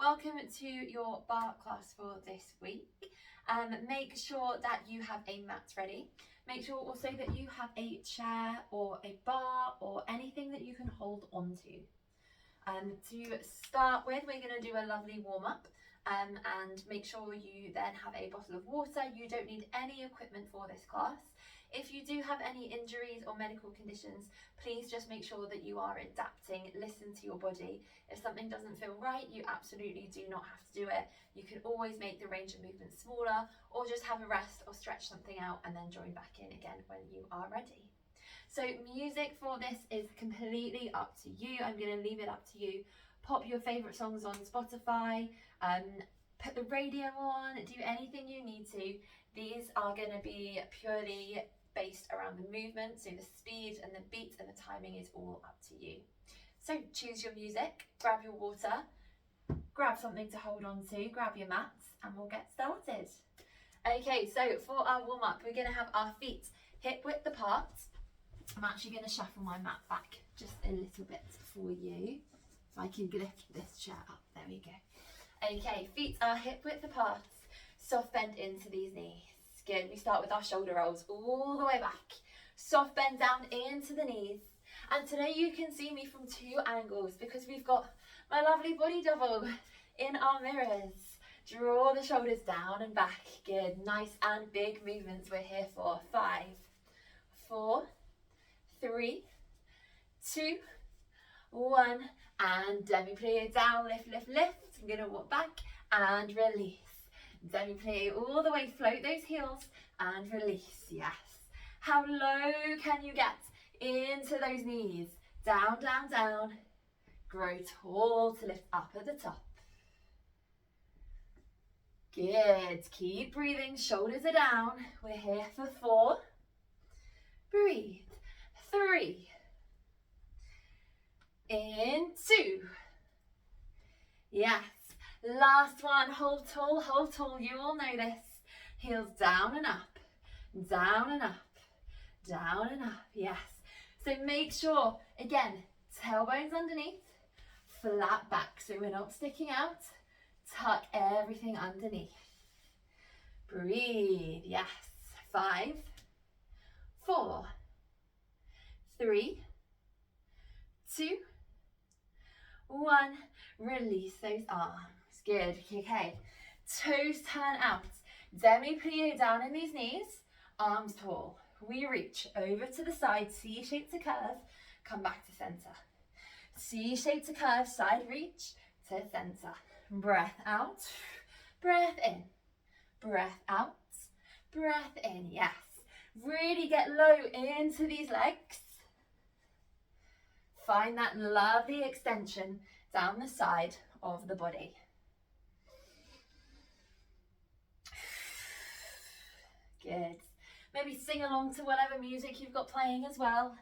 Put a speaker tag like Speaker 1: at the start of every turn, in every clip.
Speaker 1: welcome to your bar class for this week. Make sure that you have a mat ready. Make sure also that you have a chair or a bar or anything that you can hold on to. To start with, we're going to do a lovely warm-up and make sure you then have a bottle of water. You don't need any equipment for this class. If you do have any injuries or medical conditions, please just make sure that you are adapting, listen to your body. If something doesn't feel right, you absolutely do not have to do it. You can always make the range of movement smaller or just have a rest or stretch something out and then join back in again when you are ready. So music for this is completely up to you. I'm going to leave it up to you. Pop your favourite songs on Spotify, put the radio on, do anything you need to. These are going to be purely based around the movement, so the speed and the beat and the timing is all up to you. So choose your music, grab your water, grab something to hold on to, grab your mats, and we'll get started. Okay, so for our warm-up, we're going to have our feet hip width apart. I'm actually going to shuffle my mat back just a little bit for you. If I can lift this chair up, there we go. Okay, feet are hip width apart, soft bend into these knees. Good, we start with our shoulder rolls all the way back. Soft bend down into the knees. And today you can see me from two angles because we've got my lovely body double in our mirrors. Draw the shoulders down and back. Good, nice and big movements we're here for. 5, 4, 3, 2, 1, and demi-plie down, lift, lift, lift. I'm going to walk back and release. Demi-plie all the way, float those heels and release, yes. How low can you get into those knees? Down, down, down. Grow tall to lift up at the top. Good, keep breathing, shoulders are down. We're here for 4. Breathe. 3. In 2. Yes. Last one, hold tall, you all know this. Heels down and up, down and up, down and up, yes. So make sure, again, tailbones underneath, flat back, so we're not sticking out. Tuck everything underneath. Breathe, yes. 5, 4, 3, 2, 1. Release those arms. Good, okay. Toes turn out. Demi-plie down in these knees. Arms tall. We reach over to the side, C shape to curve. Come back to center. C shape to curve, side reach to center. Breath out, breath in. Breath out, breath in. Yes. Really get low into these legs. Find that lovely extension down the side of the body. Good. Maybe sing along to whatever music you've got playing as well.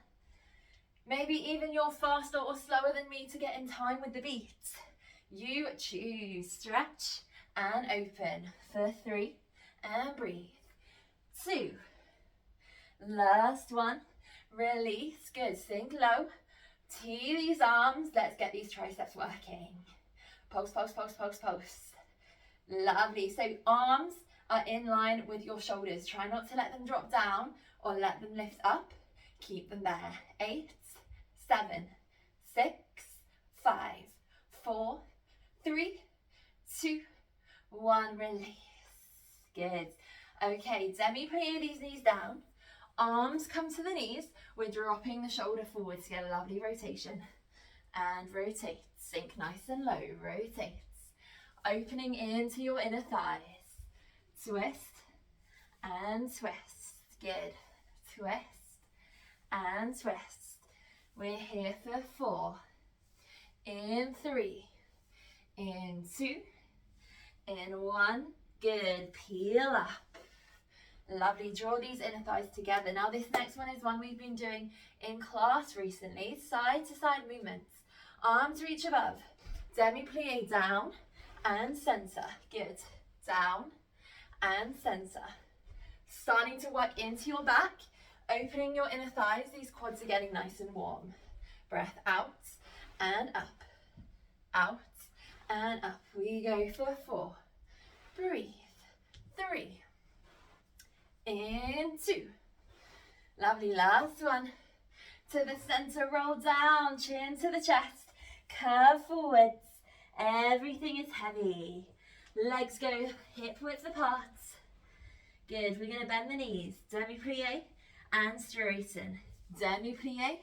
Speaker 1: Maybe even you're faster or slower than me to get in time with the beat. You choose. Stretch and open for 3 and breathe. 2. Last one. Release. Good. Sink low. Tee these arms. Let's get these triceps working. Pulse, pulse, pulse, pulse, pulse. Lovely. So arms are in line with your shoulders. Try not to let them drop down or let them lift up. Keep them there. 8, 7, 6, 5, 4, 3, 2, 1. Release. Good. Okay, demi-plie these knees down. Arms come to the knees. We're dropping the shoulder forward to get a lovely rotation. And rotate. Sink nice and low. Rotate. Opening into your inner thighs. Twist and twist. Good. Twist and twist. We're here for 4. In 3. In 2. In 1. Good. Peel up. Lovely. Draw these inner thighs together. Now this next one is one we've been doing in class recently. Side to side movements. Arms reach above. Demi-plie down and center. Good. Down and center. Starting to work into your back. Opening your inner thighs. These quads are getting nice and warm. Breath out and up. Out and up we go for 4. Breathe. 3. In 2. Lovely, last one. To the center, roll down, chin to the chest, curve forwards. Everything is heavy. Legs go hip width apart. Good, we're gonna bend the knees. Demi-plie and straighten. Demi-plie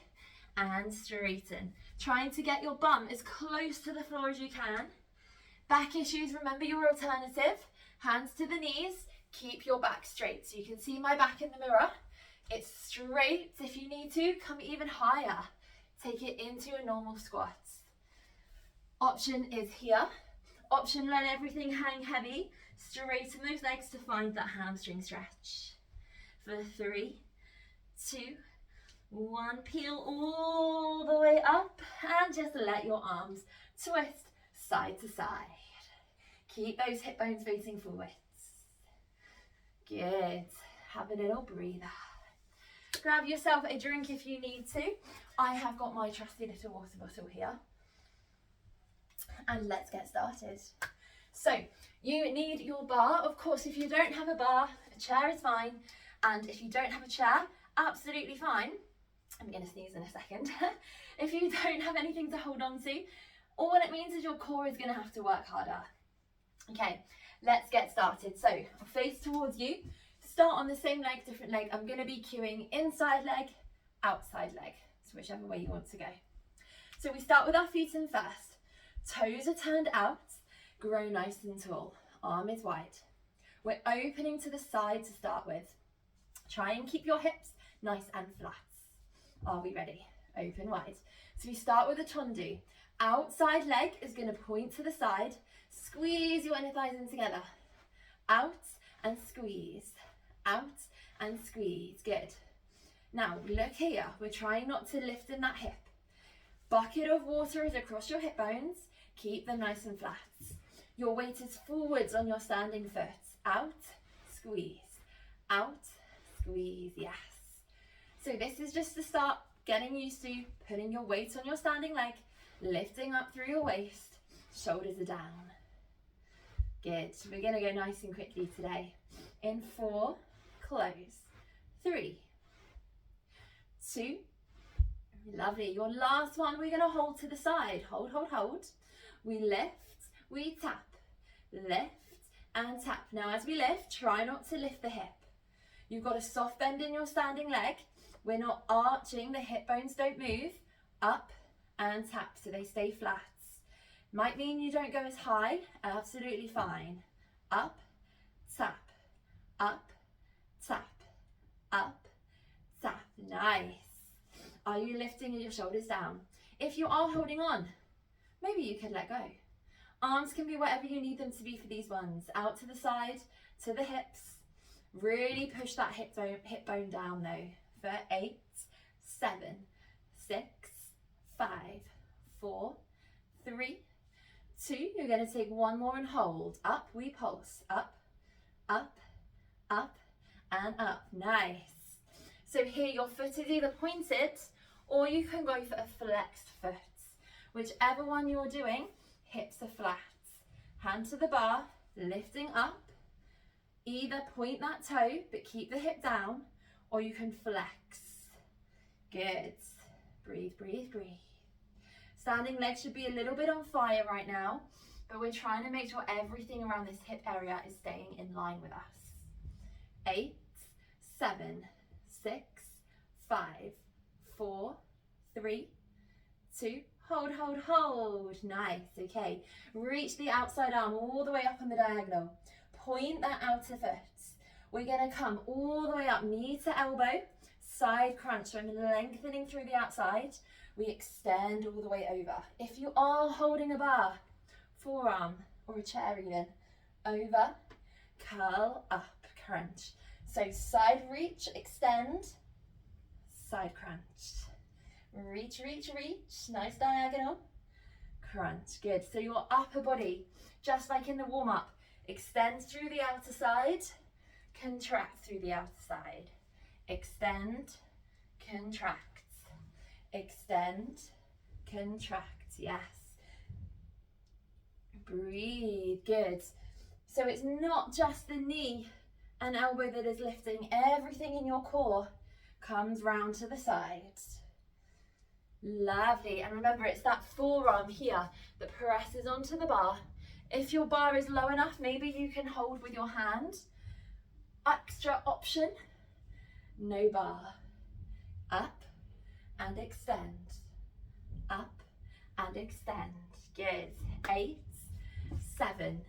Speaker 1: and straighten. Trying to get your bum as close to the floor as you can. Back issues, remember your alternative. Hands to the knees, keep your back straight. So you can see my back in the mirror. It's straight. If you need to, come even higher. Take it into a normal squat. Option is here. Option, let everything hang heavy. Straighten those legs to find that hamstring stretch. For 3, 2, 1. Peel all the way up and just let your arms twist side to side. Keep those hip bones facing forwards. Good. Have a little breather. Grab yourself a drink if you need to. I have got my trusty little water bottle here. And let's get started. So, you need your bar. Of course, if you don't have a bar, a chair is fine. And if you don't have a chair, absolutely fine. I'm going to sneeze in a second. If you don't have anything to hold on to, all it means is your core is going to have to work harder. Okay, let's get started. So, face towards you. Start on the same leg, different leg. I'm going to be cueing inside leg, outside leg. So whichever way you want to go. So we start with our feet in first. Toes are turned out. Grow nice and tall. Arm is wide. We're opening to the side to start with. Try and keep your hips nice and flat. Are we ready? Open wide. So we start with a tondu. Outside leg is going to point to the side. Squeeze your inner thighs in together. Out and squeeze. Out and squeeze. Good. Now look here. We're trying not to lift in that hip. Bucket of water is across your hip bones. Keep them nice and flat. Your weight is forwards on your standing foot. Out, squeeze. Out, squeeze. Yes. So this is just to start getting used to putting your weight on your standing leg, lifting up through your waist. Shoulders are down. Good. We're going to go nice and quickly today. In 4, close. 3, 2, lovely. Your last one, we're going to hold to the side. Hold, hold, hold. We lift, we tap, lift and tap. Now as we lift, try not to lift the hip. You've got a soft bend in your standing leg. We're not arching, the hip bones don't move. Up and tap so they stay flat. Might mean you don't go as high, absolutely fine. Up, tap, up, tap, up, tap. Nice. Are you lifting your shoulders down? If you are holding on, maybe you can let go. Arms can be whatever you need them to be for these ones. Out to the side, to the hips. Really push that hip bone down though. For 8, 7, 6, 5, 4, 3, 2. You're going to take one more and hold. Up, we pulse. Up, up, up, and up. Nice. So here your foot is either pointed or you can go for a flexed foot. Whichever one you're doing, hips are flat. Hand to the bar, lifting up. Either point that toe, but keep the hip down, or you can flex. Good. Breathe, breathe, breathe. Standing legs should be a little bit on fire right now, but we're trying to make sure everything around this hip area is staying in line with us. 8, 7, 6, 5, 4, 3, 2, hold, hold, hold. Nice, okay. Reach the outside arm all the way up on the diagonal. Point that outer foot. We're gonna come all the way up, knee to elbow, side crunch. So I'm lengthening through the outside. We extend all the way over. If you are holding a bar, forearm or a chair even, over, curl up, crunch. So side reach, extend, side crunch. Reach, reach, reach, nice diagonal, crunch, good. So your upper body, just like in the warm-up, extends through the outer side, contract through the outer side, extend, contract, extend, contract, yes. Breathe, good. So it's not just the knee and elbow that is lifting, everything in your core comes round to the sides. Lovely, and remember it's that forearm here that presses onto the bar. If your bar is low enough, maybe you can hold with your hand. Extra option, no bar. Up and extend, up and extend. Good. 8, 7,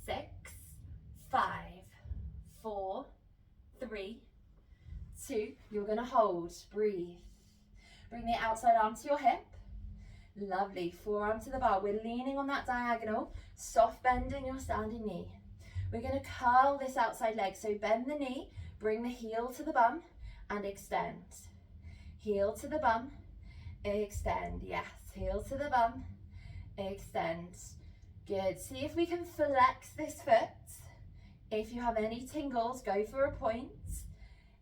Speaker 1: 6, 5, 4, 3, 2. You're going to hold. Breathe. Bring the outside arm to your hip. Lovely. Forearm to the bar. We're leaning on that diagonal. Soft bend in your standing knee. We're going to curl this outside leg. So bend the knee. Bring the heel to the bum and extend. Heel to the bum. Extend. Yes. Heel to the bum. Extend. Good. See if we can flex this foot. If you have any tingles, go for a point.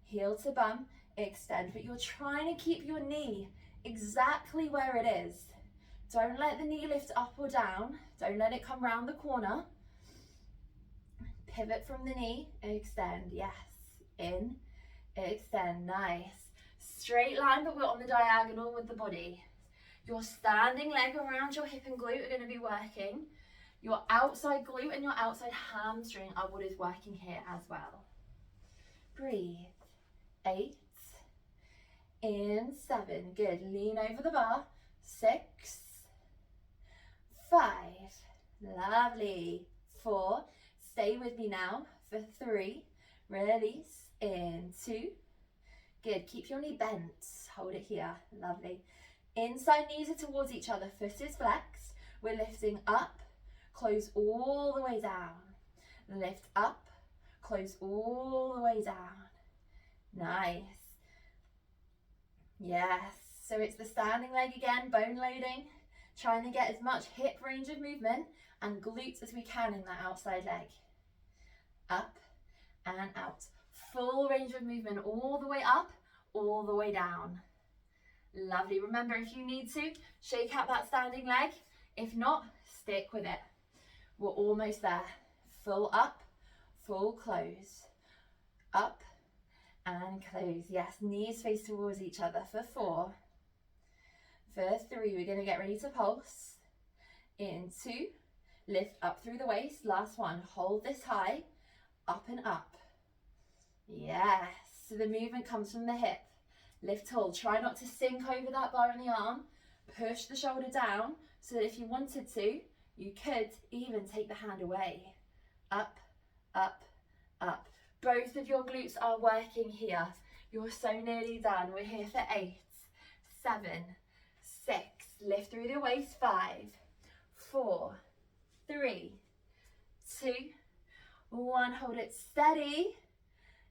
Speaker 1: Heel to bum. Extend. But you're trying to keep your knee exactly where it is. Don't let the knee lift up or down. Don't let it come round the corner. Pivot from the knee. Extend. Yes. In. Extend. Nice. Straight line, but we're on the diagonal with the body. Your standing leg around your hip and glute are going to be working. Your outside glute and your outside hamstring are what is working here as well. Breathe. 8. In 7. Good. Lean over the bar. 6. 5. Lovely. 4. Stay with me now for 3. Release. In 2. Good. Keep your knee bent. Hold it here. Lovely. Inside knees are towards each other. Foot is flexed. We're lifting up. Close all the way down. Lift up. Close all the way down. Nice. Yes. So it's the standing leg again, bone loading. Trying to get as much hip range of movement and glutes as we can in that outside leg. Up and out. Full range of movement all the way up, all the way down. Lovely. Remember, if you need to, shake out that standing leg. If not, stick with it. We're almost there. Full up, full close. Up and close. Yes, knees face towards each other for 4. For 3, we're going to get ready to pulse. In 2, lift up through the waist. Last one, hold this high, up and up. Yes, so the movement comes from the hip. Lift tall. Try not to sink over that bar in the arm. Push the shoulder down so that if you wanted to, you could even take the hand away. Up, up, up. Both of your glutes are working here. You're so nearly done. We're here for 8, 7, 6. Lift through the waist. 5, 4, 3, 2, 1. Hold it steady.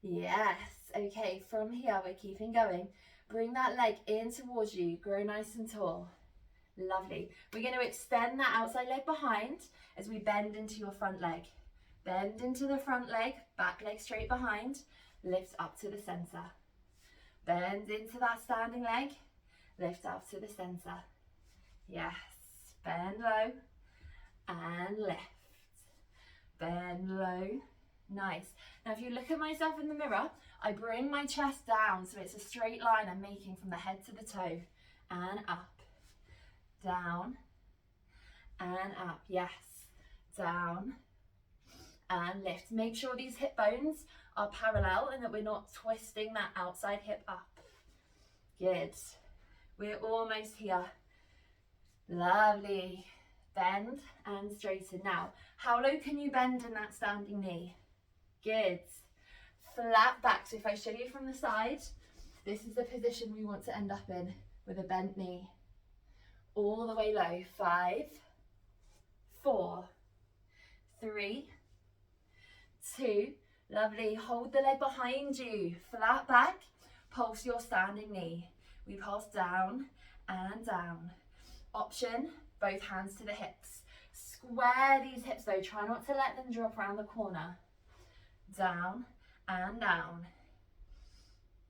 Speaker 1: Yes. Okay, from here we're keeping going. Bring that leg in towards you. Grow nice and tall. Lovely. We're going to extend that outside leg behind as we bend into your front leg. Bend into the front leg, back leg straight behind. Lift up to the center. Bend into that standing leg. Lift up to the center. Yes. Bend low and lift. Bend low. Nice. Now if you look at myself in the mirror, I bring my chest down so it's a straight line I'm making from the head to the toe. And up. Down. And up. Yes. Down. And lift. Make sure these hip bones are parallel and that we're not twisting that outside hip up. Good. We're almost here. Lovely. Bend and straighten. Now, how low can you bend in that standing knee? Good. Flat back. So if I show you from the side, this is the position we want to end up in with a bent knee. All the way low. 5, 4, 3, 2. Lovely. Hold the leg behind you. Flat back. Pulse your standing knee. We pulse down and down. Option, both hands to the hips. Square these hips though. Try not to let them drop around the corner. Down and down.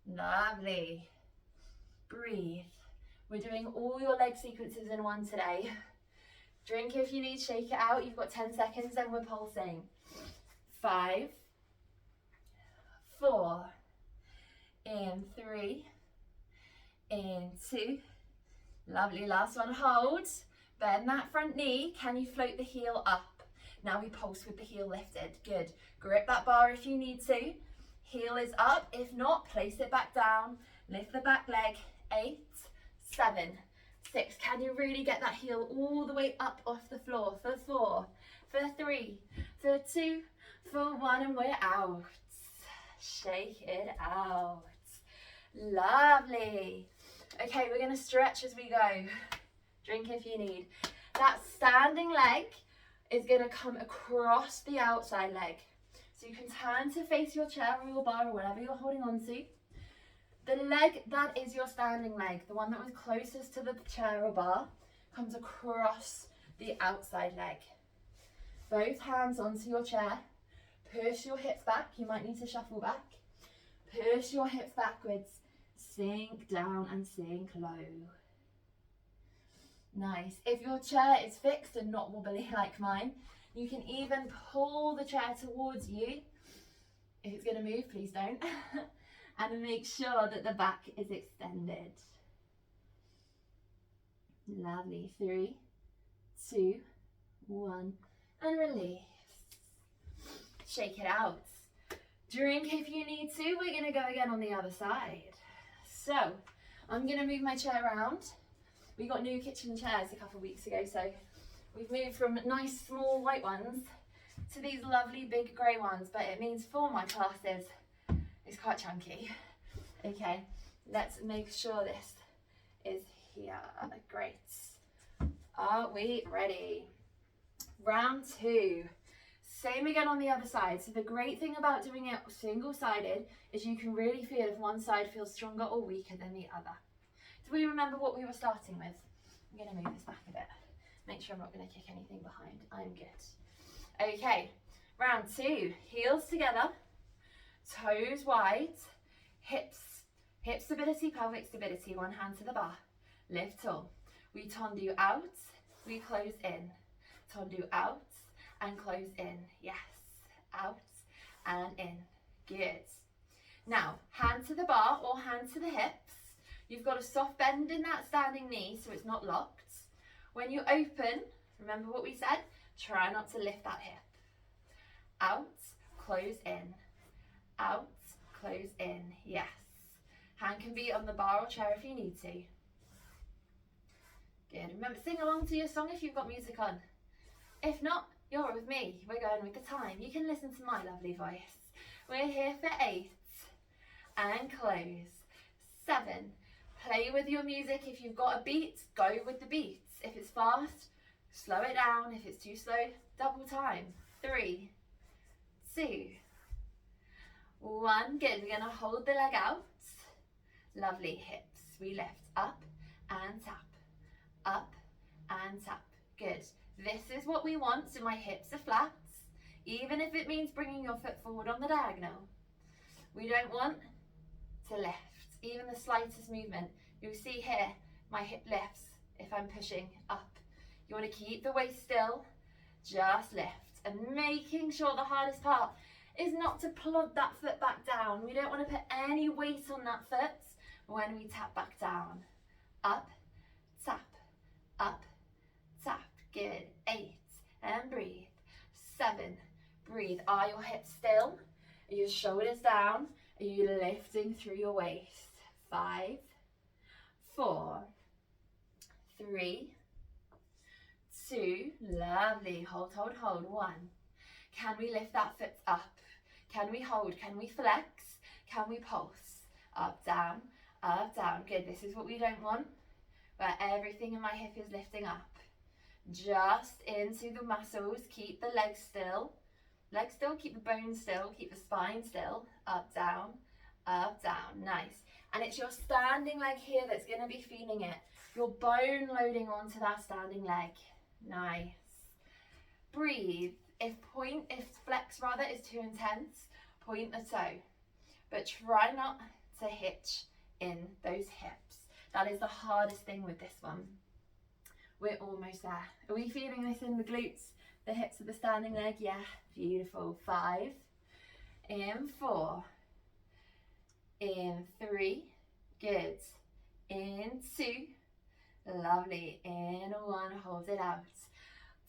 Speaker 1: Lovely. Breathe. We're doing all your leg sequences in one today. Drink if you need, shake it out. You've got 10 seconds, then we're pulsing. 5, 4, in 3, in 2. Lovely, last one, hold. Bend that front knee. Can you float the heel up? Now we pulse with the heel lifted. Good. Grip that bar if you need to. Heel is up. If not, place it back down. Lift the back leg. 8, 7, 6. Can you really get that heel all the way up off the floor? For 4, for 3, for 2, for 1, and we're out. Shake it out. Lovely. Okay, we're going to stretch as we go. Drink if you need. That standing leg is going to come across the outside leg. So you can turn to face your chair or your bar or whatever you're holding on to. The leg that is your standing leg, the one that was closest to the chair or bar, comes across the outside leg. Both hands onto your chair. Push your hips back. You might need to shuffle back. Push your hips backwards. Sink down and sink low. Nice. If your chair is fixed and not wobbly like mine, you can even pull the chair towards you. If it's going to move, please don't. And make sure that the back is extended. Lovely. 3, 2, 1, and release. Shake it out. Drink if you need to. We're going to go again on the other side. So I'm going to move my chair around. We got new kitchen chairs a couple of weeks ago, so we've moved from nice small white ones to these lovely big grey ones, but it means for my classes it's quite chunky. Okay, let's make sure this is here. Great. Are we ready? Round 2. Same again on the other side. So the great thing about doing it single-sided is you can really feel if one side feels stronger or weaker than the other. Do we remember what we were starting with? I'm going to move this back a bit. Make sure I'm not going to kick anything behind. I'm good. Okay, round 2. Heels together, toes wide, hip stability, pelvic stability. One hand to the bar. Lift tall. We tendu out, we close in. Tendu out and close in. Yes, out and in. Good. Now, hand to the bar or hand to the hips. You've got a soft bend in that standing knee so it's not locked. When you open, remember what we said? Try not to lift that hip. Out, close in. Out, close in. Yes. Hand can be on the bar or chair if you need to. Good. Remember, sing along to your song if you've got music on. If not, you're with me. We're going with the time. You can listen to my lovely voice. We're here for 8. And close. 7. Play with your music. If you've got a beat, go with the beats. If it's fast, slow it down. If it's too slow, double time. 3, 2, 1. Good. We're going to hold the leg out. Lovely. Hips. We lift up and tap. Up and tap. Good. This is what we want. So my hips are flat. Even if it means bringing your foot forward on the diagonal. We don't want to lift. Even the slightest movement. You'll see here, my hip lifts if I'm pushing up. You want to keep the waist still, just lift. And making sure the hardest part is not to plod that foot back down. We don't want to put any weight on that foot when we tap back down. Up, tap, up, tap. Good. 8, and breathe. 7, breathe. Are your hips still? Are your shoulders down? Are you lifting through your waist? 5, 4, 3, 2, lovely. Hold, hold, hold. 1. Can we lift that foot up? Can we hold? Can we flex? Can we pulse? Up, down, up, down. Good. This is what we don't want, where everything in my hip is lifting up. Just into the muscles. Keep the legs still. Legs still, keep the bones still, keep the spine still. Up, down, nice. And it's your standing leg here that's going to be feeling it. Your bone loading onto that standing leg. Nice. Breathe. If flex rather is too intense, point the toe. But try not to hitch in those hips. That is the hardest thing with this one. We're almost there. Are we feeling this in the glutes, the hips of the standing leg? Yeah, beautiful. 5, in 4, in 3, good, in 2, lovely, in 1, hold it out.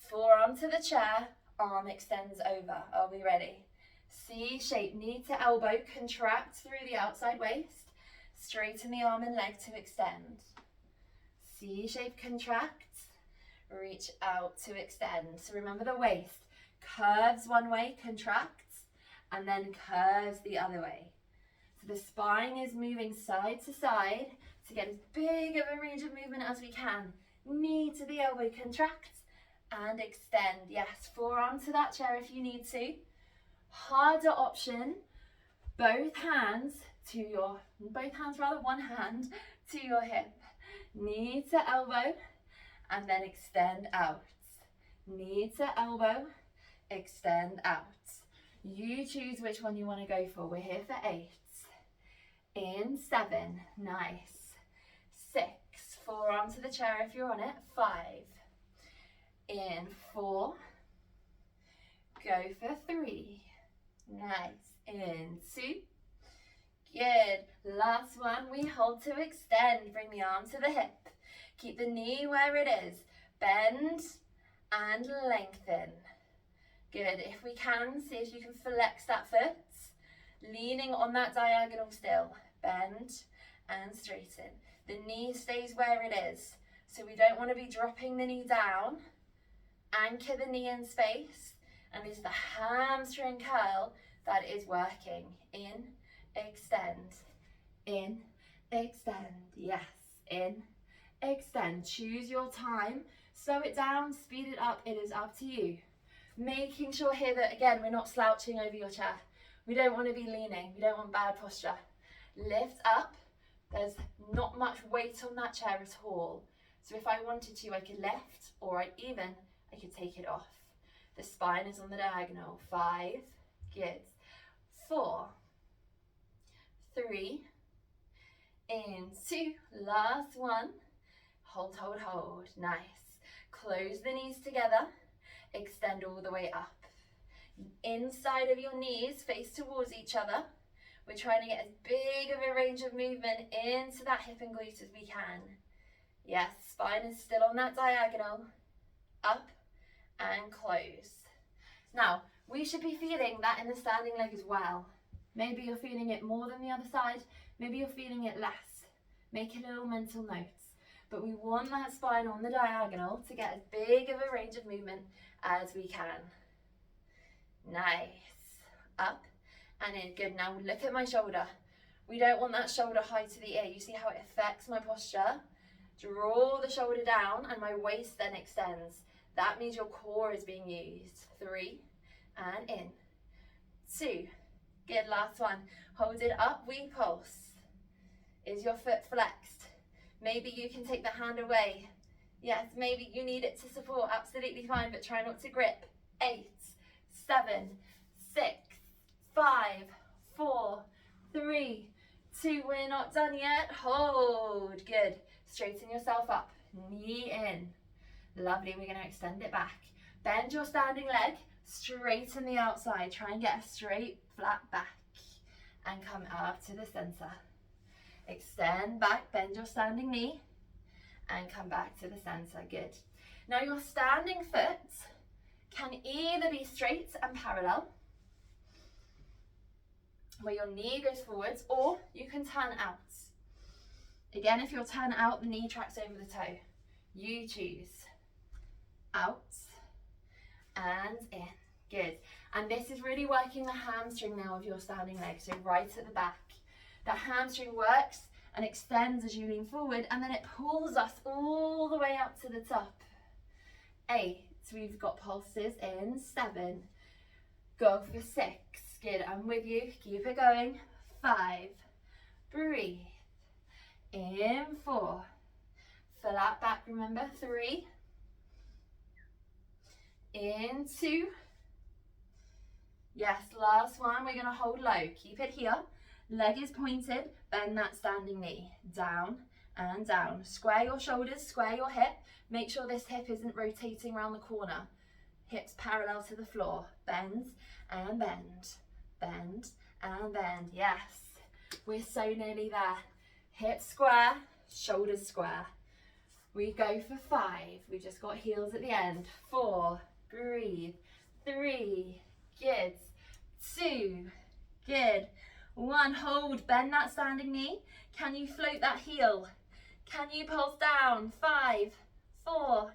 Speaker 1: Forearm to the chair, arm extends over. Are we ready? C shape, knee to elbow, contract through the outside waist, straighten the arm and leg to extend. C shape, contract, reach out to extend. So remember the waist curves one way, contracts, and then curves the other way. So the spine is moving side to side to get as big of a range of movement as we can. Knee to the elbow, contract and extend. Yes, forearm to that chair if you need to. Harder option, one hand to your hip. Knee to elbow and then extend out. Knee to elbow, extend out. You choose which one you want to go for. We're here for 8. In 7, nice. 6, forearm to the chair if you're on it. 5. In 4, go for 3. Nice. In 2, good. Last one, we hold to extend. Bring the arm to the hip. Keep the knee where it is. Bend and lengthen. Good. If we can, see if you can flex that foot. Leaning on that diagonal still. Bend and straighten. The knee stays where it is. So we don't want to be dropping the knee down. Anchor the knee in space. And it's the hamstring curl that is working. In, extend. In, extend. Yes. In, extend. Choose your time. Slow it down, speed it up. It is up to you. Making sure here that, again, we're not slouching over your chair. We don't want to be leaning. We don't want bad posture. Lift up. There's not much weight on that chair at all. So if I wanted to, I could lift, or I could take it off. The spine is on the diagonal. 5, good. 4, 3, in 2, last one. Hold, hold, hold. Nice. Close the knees together. Extend all the way up. Inside of your knees, face towards each other. We're trying to get as big of a range of movement into that hip and glute as we can. Yes, spine is still on that diagonal. Up and close. Now, we should be feeling that in the standing leg as well. Maybe you're feeling it more than the other side. Maybe you're feeling it less. Make a little mental notes. But we want that spine on the diagonal to get as big of a range of movement as we can. Nice. Up and in. Good. Now look at my shoulder. We don't want that shoulder high to the ear. You see how it affects my posture? Draw the shoulder down and my waist then extends. That means your core is being used. 3 and in. 2. Good. Last one. Hold it up. We pulse. Is your foot flexed? Maybe you can take the hand away. Yes, maybe you need it to support. Absolutely fine, but try not to grip. 8, 7, 6, 5, 4, 3, 2. We're not done yet. Hold. Good. Straighten yourself up. Knee in. Lovely. We're going to extend it back. Bend your standing leg. Straighten the outside. Try and get a straight, flat back. And come up to the center. Extend back. Bend your standing knee. And come back to the center. Good. Now your standing foot can either be straight and parallel, where your knee goes forwards, or you can turn out. Again, if you're turned out, the knee tracks over the toe. You choose. Out and in. Good. And this is really working the hamstring now of your standing leg, so right at the back. The hamstring works and extends as you lean forward, and then it pulls us all the way up to the top. 8. We've got pulses in. 7. Go for 6. Good. I'm with you. Keep it going. 5. Breathe. In. 4. Flat back, remember. 3. In. 2. Yes, last one. We're going to hold low. Keep it here. Leg is pointed. Bend that standing knee. Down and down. Square your shoulders, square your hip. Make sure this hip isn't rotating around the corner. Hips parallel to the floor. Bend and bend, bend and bend. Yes, we're so nearly there. Hips square, shoulders square. We go for 5. We just got heels at the end. 4, breathe. 3, good. 2, good. 1, hold, bend that standing knee. Can you float that heel? Can you pulse down? 5, 4,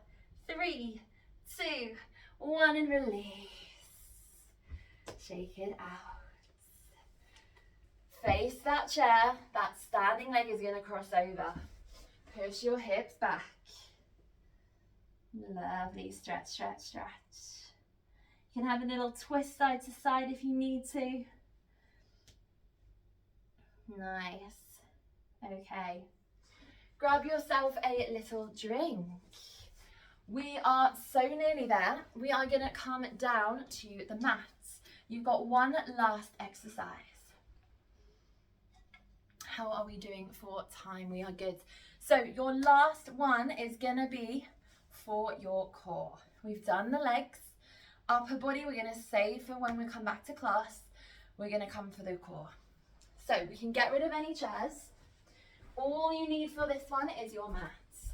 Speaker 1: 3, 2, 1, and release. Shake it out. Face that chair. That standing leg is going to cross over. Push your hips back. Lovely. Stretch, stretch, stretch. You can have a little twist side to side if you need to. Nice. Okay. Grab yourself a little drink. We are so nearly there. We are going to come down to the mats. You've got one last exercise. How are we doing for time? We are good. So your last one is going to be for your core. We've done the legs. Upper body we're going to save for when we come back to class. We're going to come for the core. So we can get rid of any chairs. All you need for this one is your mats.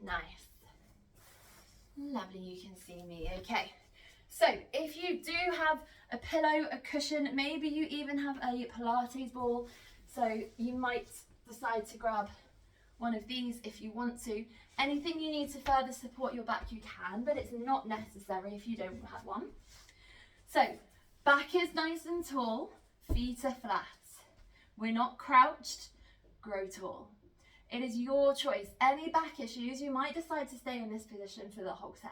Speaker 1: Nice. Lovely, you can see me. Okay. So if you do have a pillow, a cushion, maybe you even have a Pilates ball, so you might decide to grab one of these if you want to. Anything you need to further support your back, you can, but it's not necessary if you don't have one. So back is nice and tall, feet are flat. We're not crouched, grow tall. It is your choice. Any back issues, you might decide to stay in this position for the whole set.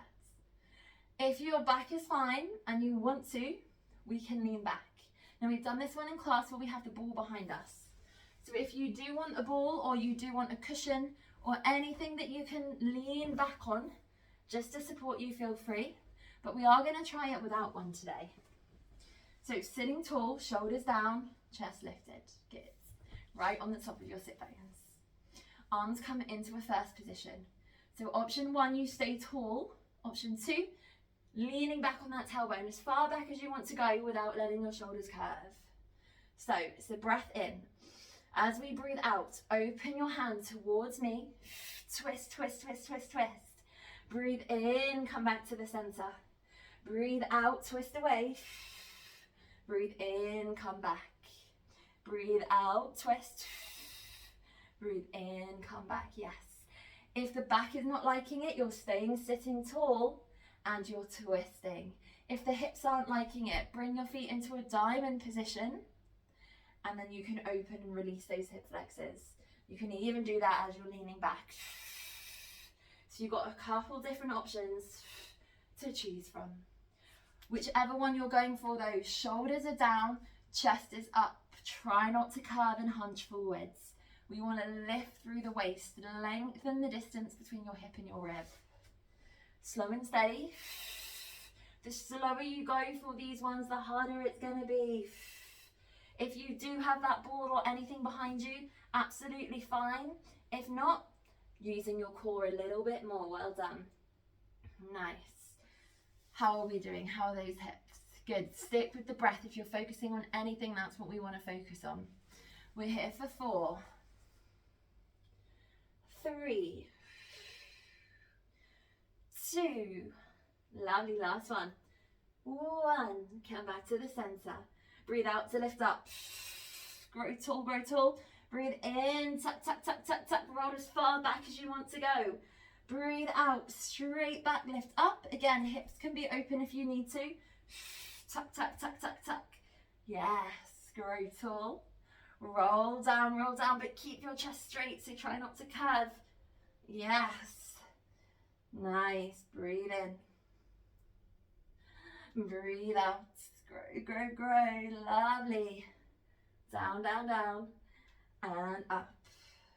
Speaker 1: If your back is fine and you want to, we can lean back. Now we've done this one in class where we have the ball behind us. So if you do want a ball or you do want a cushion or anything that you can lean back on, just to support you, feel free. But we are going to try it without one today. So sitting tall, shoulders down, chest lifted. Good. Right on the top of your sit bones. Arms come into a first position. So option 1, you stay tall. Option 2, leaning back on that tailbone as far back as you want to go without letting your shoulders curve. So it's a breath in. As we breathe out, open your hand towards me. Twist, twist, twist, twist, twist. Breathe in, come back to the center. Breathe out, twist away. Breathe in, come back. Breathe out, twist. Breathe in, come back, yes. If the back is not liking it, you're staying sitting tall and you're twisting. If the hips aren't liking it, bring your feet into a diamond position and then you can open and release those hip flexors. You can even do that as you're leaning back. So you've got a couple different options to choose from. Whichever one you're going for though, shoulders are down, chest is up. Try not to curve and hunch forwards. We want to lift through the waist, lengthen the distance between your hip and your rib. Slow and steady. The slower you go for these ones, the harder it's going to be. If you do have that ball or anything behind you, absolutely fine. If not, using your core a little bit more. Well done. Nice. How are we doing? How are those hips? Good. Stick with the breath. If you're focusing on anything, that's what we want to focus on. We're here for 4, 3, 2, lovely, last one. 1, come back to the center. Breathe out to lift up. Grow tall, grow tall. Breathe in, tuck, tuck, tuck, tuck, tuck. Roll as far back as you want to go. Breathe out, straight back, lift up. Again, hips can be open if you need to. Tuck, tuck, tuck, tuck, tuck. Yes, grow tall. Roll down, but keep your chest straight, so try not to curve. Yes. Nice. Breathe in. Breathe out. Grow, grow, grow. Lovely. Down, down, down. And up.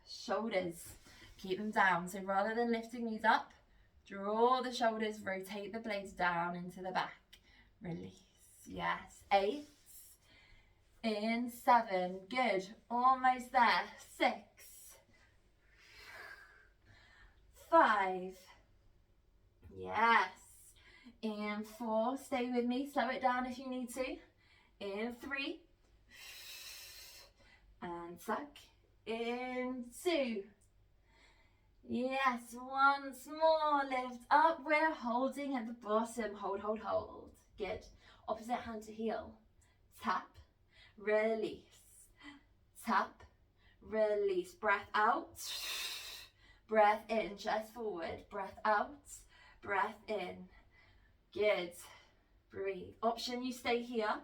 Speaker 1: Shoulders. Keep them down. So rather than lifting these up, draw the shoulders, rotate the blades down into the back. Release. Yes. 8. In 7, good, almost there. 6, 5, yes. In 4, stay with me, slow it down if you need to. In 3, and suck. In 2, yes, once more, lift up, we're holding at the bottom, hold, hold, hold, good. Opposite hand to heel, tap, release, tap, release, breath out, breath in, chest forward, breath out, breath in, good, breathe. Option, you stay here.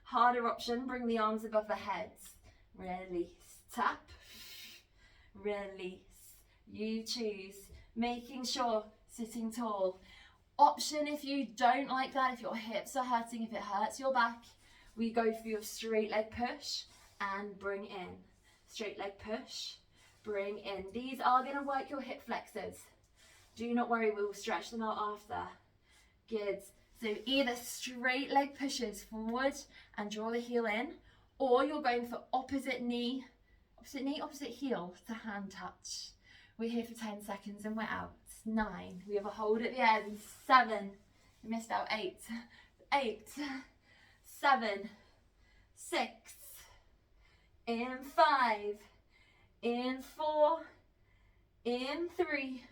Speaker 1: Harder option, bring the arms above the head, release, tap, release, you choose, making sure, sitting tall. Option, if you don't like that, if your hips are hurting, if it hurts your back, we go for your straight leg push and bring in. Straight leg push, bring in. These are going to work your hip flexors. Do not worry, we will stretch them out after. Good. So either straight leg pushes forward and draw the heel in, or you're going for opposite knee, opposite heel to hand touch. We're here for 10 seconds and we're out. 9, we have a hold at the end. 7, we missed out. 8, 8, 7, 6, in 5, in 4, in 3,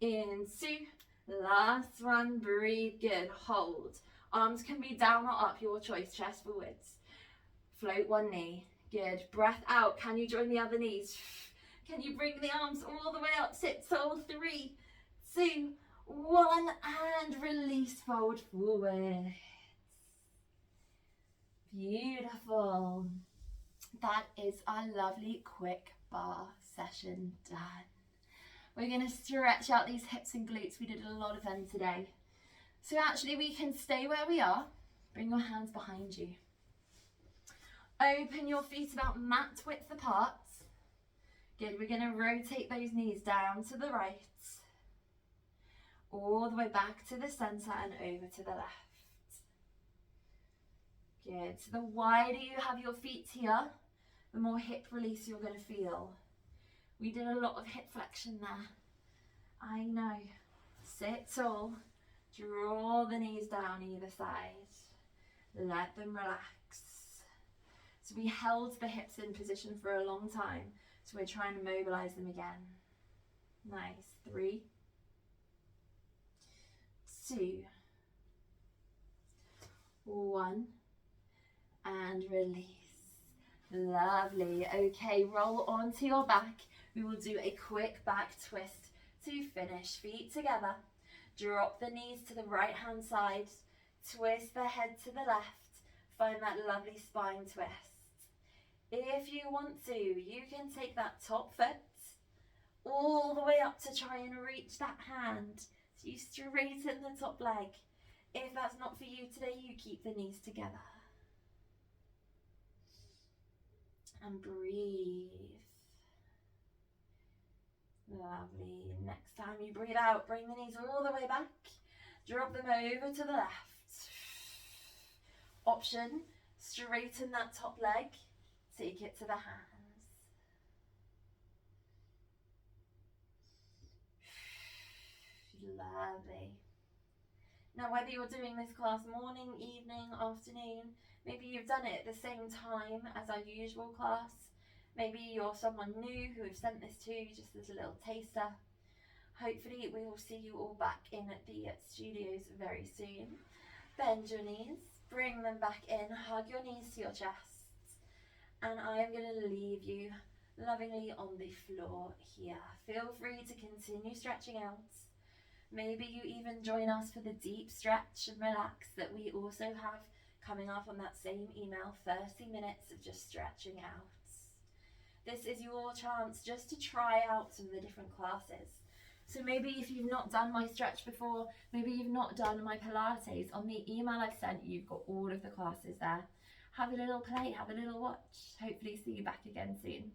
Speaker 1: in 2, last one, breathe, good, hold. Arms can be down or up, your choice, chest forwards. Float one knee, good, breath out, can you join the other knees? Can you bring the arms all the way up, sit tall, 3, 2, 1, and release, fold forward. Beautiful. That is our lovely quick bar session done. We're going to stretch out these hips and glutes. We did a lot of them today. So actually we can stay where we are. Bring your hands behind you. Open your feet about mat width apart. Good, we're going to rotate those knees down to the right, all the way back to the centre and over to the left. Good, so the wider you have your feet here, the more hip release you're going to feel. We did a lot of hip flexion there. I know. Sit tall, draw the knees down either side, let them relax. So we held the hips in position for a long time. So we're trying to mobilize them again. Nice. 3, 2, 1, and release. Lovely. Okay, roll onto your back. We will do a quick back twist to finish. Feet together. Drop the knees to the right hand side. Twist the head to the left. Find that lovely spine twist. If you want to, you can take that top foot all the way up to try and reach that hand. So you straighten the top leg. If that's not for you today, you keep the knees together. And breathe. Lovely. Next time you breathe out, bring the knees all the way back. Drop them over to the left. Option, straighten that top leg. Take it to the hands. Lovely. Now whether you're doing this class morning, evening, afternoon, maybe you've done it at the same time as our usual class. Maybe you're someone new who we've sent this to, just as a little taster. Hopefully we will see you all back in the studios very soon. Bend your knees, bring them back in, hug your knees to your chest. And I am going to leave you lovingly on the floor here. Feel free to continue stretching out. Maybe you even join us for the deep stretch and relax that we also have coming up on that same email, 30 minutes of just stretching out. This is your chance just to try out some of the different classes. So maybe if you've not done my stretch before, maybe you've not done my Pilates, on the email I've sent you, you've got all of the classes there. Have a little play, have a little watch. Hopefully see you back again soon.